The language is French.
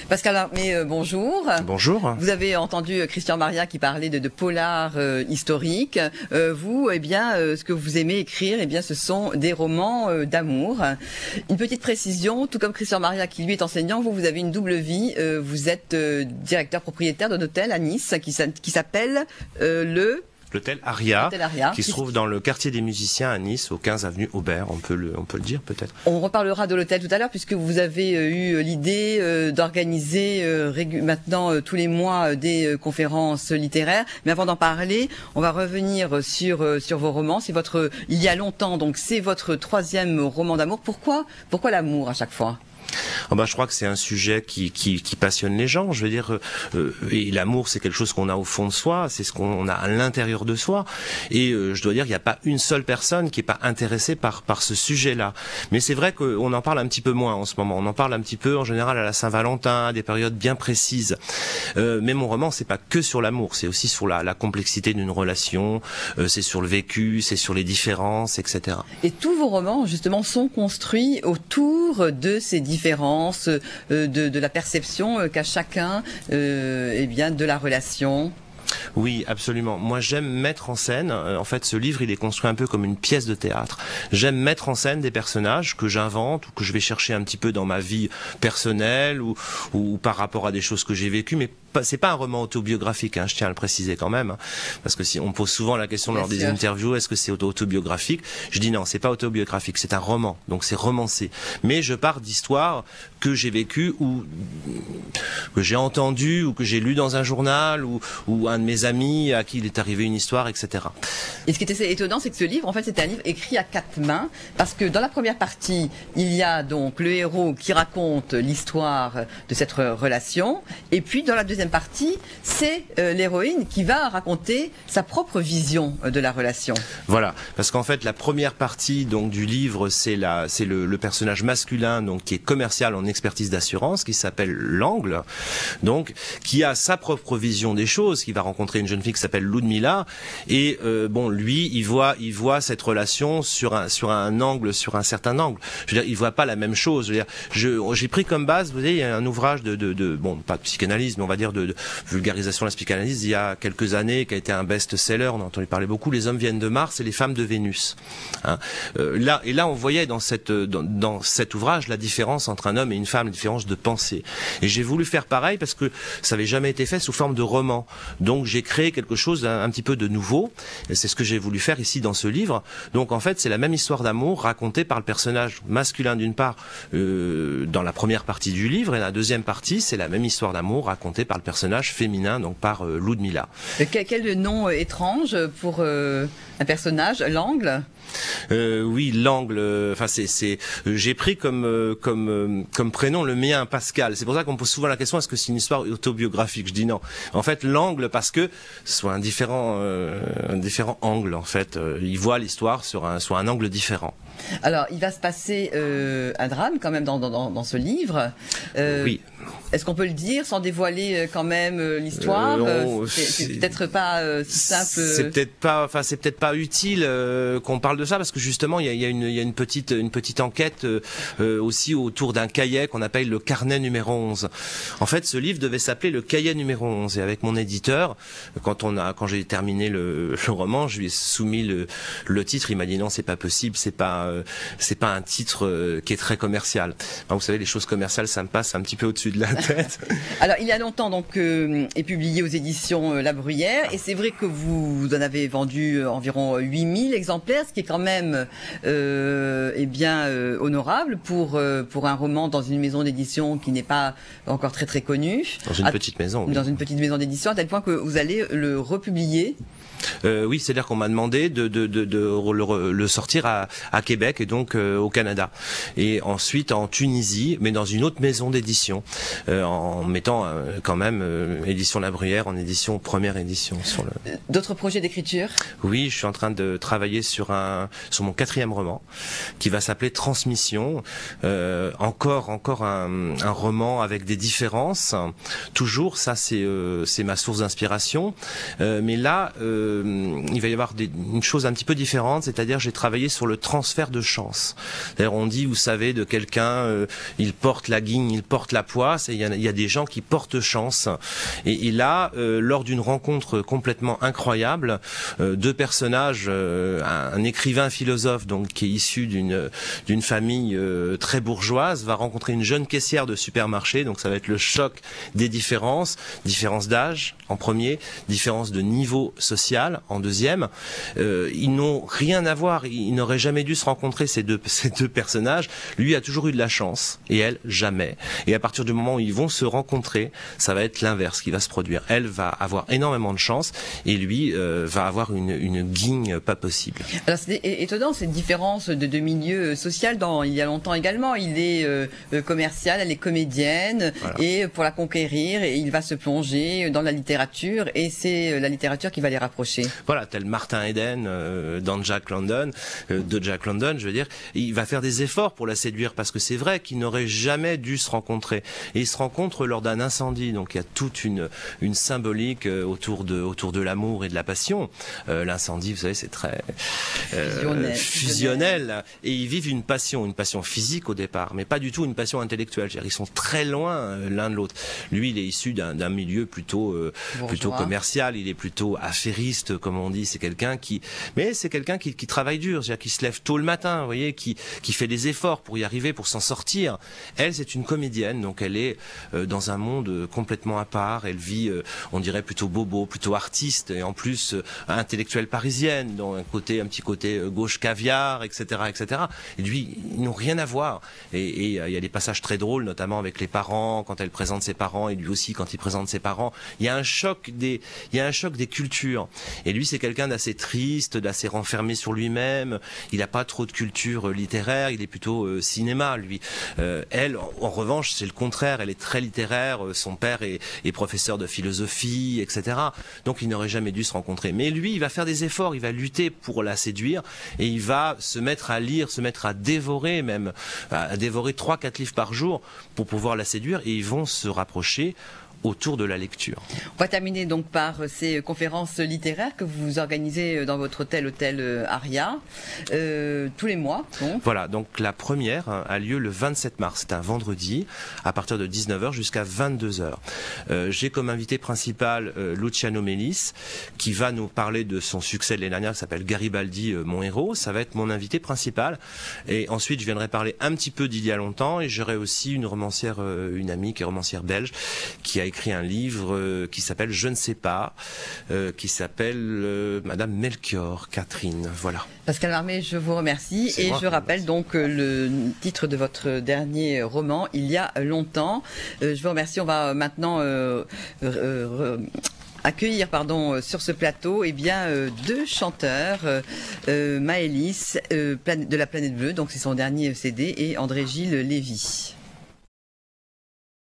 Pascal Armé, bonjour. Bonjour. Vous avez entendu Christian Maria qui parlait de polar historique. Vous, eh bien, ce que vous aimez écrire, eh bien, ce sont des romans d'amour. Une petite précision, tout comme Christian Maria qui lui est enseignant, vous avez une double vie. Vous êtes directeur propriétaire d'un hôtel à Nice qui s'appelle L'hôtel Aria, qui se trouve dans le quartier des musiciens à Nice, au 15 avenue Aubert, on peut le dire peut-être. On reparlera de l'hôtel tout à l'heure, puisque vous avez eu l'idée d'organiser maintenant tous les mois des conférences littéraires. Mais avant d'en parler, on va revenir sur vos romans. C'est il y a longtemps, donc c'est votre troisième roman d'amour. Pourquoi l'amour à chaque fois? Oh bah, je crois que c'est un sujet qui passionne les gens. Je veux dire, et l'amour, c'est quelque chose qu'on a au fond de soi, c'est ce qu'on a à l'intérieur de soi. Et je dois dire, il n'y a pas une seule personne qui est pas intéressée par ce sujet-là. Mais c'est vrai qu'on en parle un petit peu moins en ce moment. On en parle un petit peu en général à la Saint-Valentin, à des périodes bien précises. Mais mon roman, c'est pas que sur l'amour, c'est aussi sur la complexité d'une relation. C'est sur le vécu, c'est sur les différences, etc. Et tous vos romans, justement, sont construits autour de ces différences, de la perception qu'a chacun eh bien, de la relation. Oui, absolument. Moi, j'aime mettre en scène, en fait, ce livre, il est construit un peu comme une pièce de théâtre. J'aime mettre en scène des personnages que j'invente ou que je vais chercher un petit peu dans ma vie personnelle ou par rapport à des choses que j'ai vécues, mais c'est pas un roman autobiographique, hein, je tiens à le préciser quand même, hein, parce que si on me pose souvent la question lors des interviews, est-ce que c'est autobiographique? Je dis non, c'est pas autobiographique, c'est un roman, donc c'est romancé. Mais je pars d'histoires que j'ai vécues ou que j'ai entendues ou que j'ai lues dans un journal ou un de mes amis à qui il est arrivé une histoire, etc. Et ce qui était étonnant, c'est que ce livre, en fait, c'est un livre écrit à quatre mains, parce que dans la première partie, il y a donc le héros qui raconte l'histoire de cette relation, et puis dans la deuxième partie, c'est l'héroïne qui va raconter sa propre vision de la relation. Voilà, parce qu'en fait, la première partie donc du livre, c'est le personnage masculin donc qui est commercial en expertise d'assurance, qui s'appelle L'Angle, donc qui a sa propre vision des choses, qui va rencontrer une jeune fille qui s'appelle Ludmila, et bon, lui, il voit cette relation sur un certain angle. Je veux dire, il voit pas la même chose. Je veux dire, j'ai pris comme base, vous voyez, un ouvrage bon, pas de psychanalyse, mais on va dire de vulgarisation de la psychanalyse il y a quelques années, qui a été un best-seller, on a entendu parler beaucoup, Les hommes viennent de Mars et les femmes de Vénus. Hein. Là, on voyait dans cet ouvrage la différence entre un homme et une femme, la différence de pensée. Et j'ai voulu faire pareil parce que ça n'avait jamais été fait sous forme de roman. Donc j'ai créé quelque chose un petit peu de nouveau, et c'est ce que j'ai voulu faire ici dans ce livre. Donc en fait, c'est la même histoire d'amour racontée par le personnage masculin d'une part dans la première partie du livre, et la deuxième partie, c'est la même histoire d'amour racontée par le personnage féminin, donc par Ludmila. Quel nom étrange pour un personnage, L'Angle? Oui, L'Angle. Enfin, j'ai pris comme prénom le mien, Pascal. C'est pour ça qu'on me pose souvent la question, est-ce que c'est une histoire autobiographique? Je dis non. En fait, L'Angle, parce que soit un différent angle. En fait, il voit l'histoire sur un angle différent. Alors, il va se passer un drame quand même dans ce livre. Oui. Est-ce qu'on peut le dire sans dévoiler quand même l'histoire? C'est peut-être pas si simple. C'est peut-être pas utile qu'on parle de ça, parce que justement il y a une petite enquête aussi autour d'un cahier qu'on appelle le carnet numéro 11. En fait, ce livre devait s'appeler le cahier numéro 11, et avec mon éditeur, quand j'ai terminé le roman, je lui ai soumis le titre. Il m'a dit non, c'est pas possible, c'est pas un titre qui est très commercial. Enfin, vous savez, les choses commerciales, ça me passe un petit peu au-dessus de la tête. Alors, il y a longtemps donc est publié aux éditions La Bruyère, et c'est vrai que vous en avez vendu environ 8000 exemplaires, ce qui est quand même eh bien honorable pour un roman dans une maison d'édition qui n'est pas encore très très connue. Dans une petite maison. Oui. Dans une petite maison d'édition, à tel point que vous allez le republier. Oui, c'est-à-dire qu'on m'a demandé de le sortir à Québec et donc au Canada, et ensuite en Tunisie, mais dans une autre maison d'édition, en mettant quand même édition La Bruyère en édition première édition sur le. D'autres projets d'écriture? Oui, je suis en train de travailler sur mon 4e roman qui va s'appeler Transmission. Encore un roman avec des différences. Toujours, ça c'est ma source d'inspiration. Mais là, il va y avoir une chose un petit peu différente, c'est-à-dire j'ai travaillé sur le transfert de chance. D'ailleurs, on dit, vous savez, de quelqu'un, il porte la guigne, il porte la poisse, et il y a des gens qui portent chance. Et là, lors d'une rencontre complètement incroyable, deux personnages, un écrivain philosophe donc qui est issu d'une famille très bourgeoise, va rencontrer une jeune caissière de supermarché, donc ça va être le choc des différences d'âge en premier, différence de niveau social en deuxième. Ils n'ont rien à voir, ils n'auraient jamais dû se rencontrer, ces deux personnages. Lui a toujours eu de la chance et elle jamais. Et à partir du moment où ils vont se rencontrer, ça va être l'inverse qui va se produire. Elle va avoir énormément de chance et lui va avoir une guigne pas possible. Alors c'est étonnant cette différence de milieu social. Il y a longtemps également, il est commercial, elle est comédienne, voilà. Et pour la conquérir, il va se plonger dans la littérature et c'est la littérature qui va les rapprocher. Voilà, tel Martin Eden dans Jack London, de Jack London, je veux dire, il va faire des efforts pour la séduire parce que c'est vrai qu'ils n'auraient jamais dû se rencontrer. Et ils se rencontrent lors d'un incendie, donc il y a toute une symbolique autour de l'amour et de la passion. L'incendie, vous savez, c'est très fusionnel. Et ils vivent une passion physique au départ, mais pas du tout une passion intellectuelle. Ils sont très loin l'un de l'autre. Lui, il est issu d'un milieu plutôt commercial, il est plutôt affairiste, comme on dit. C'est quelqu'un qui travaille dur, c'est-à-dire qui se lève tôt le matin, vous voyez, qui fait des efforts pour y arriver, pour s'en sortir. Elle, c'est une comédienne, donc elle est dans un monde complètement à part. Elle vit, on dirait plutôt bobo, plutôt artiste, et en plus intellectuelle parisienne, dans un petit côté gauche caviar, etc., etc. Et lui, ils n'ont rien à voir. Et il y a des passages très drôles, notamment avec les parents, quand elle présente ses parents, et lui aussi quand il présente ses parents. Il y a un choc des cultures. Et lui, c'est quelqu'un d'assez triste, d'assez renfermé sur lui-même. Il n'a pas trop de culture littéraire. Il est plutôt cinéma, lui. Elle, en revanche, c'est le contraire. Elle est très littéraire. Son père est professeur de philosophie, etc. Donc, il n'aurait jamais dû se rencontrer. Mais lui, il va faire des efforts. Il va lutter pour la séduire et il va se mettre à lire, se mettre à dévorer même, à dévorer 3-4 livres par jour pour pouvoir la séduire et ils vont se rapprocher autour de la lecture. On va terminer donc par ces conférences littéraires que vous organisez dans votre hôtel Aria tous les mois. Donc. Voilà, donc la première a lieu le 27 mars, c'est un vendredi, à partir de 19h jusqu'à 22h. J'ai comme invité principal Luciano Melis, qui va nous parler de son succès de l'année dernière, qui s'appelle Garibaldi, mon héros. Ça va être mon invité principal. Et ensuite, je viendrai parler un petit peu d'il y a longtemps, et j'aurai aussi une romancière, une amie qui est romancière belge, qui a écrit un livre qui s'appelle Je ne sais pas, qui s'appelle Madame Melchior, Catherine. Voilà. Pascal Marmé, je vous remercie et je rappelle donc le titre de votre dernier roman, Il y a longtemps. Je vous remercie. On va maintenant accueillir sur ce plateau deux chanteurs, Maëlys de la Planète Bleue, donc c'est son dernier CD, et André-Gilles Lévy.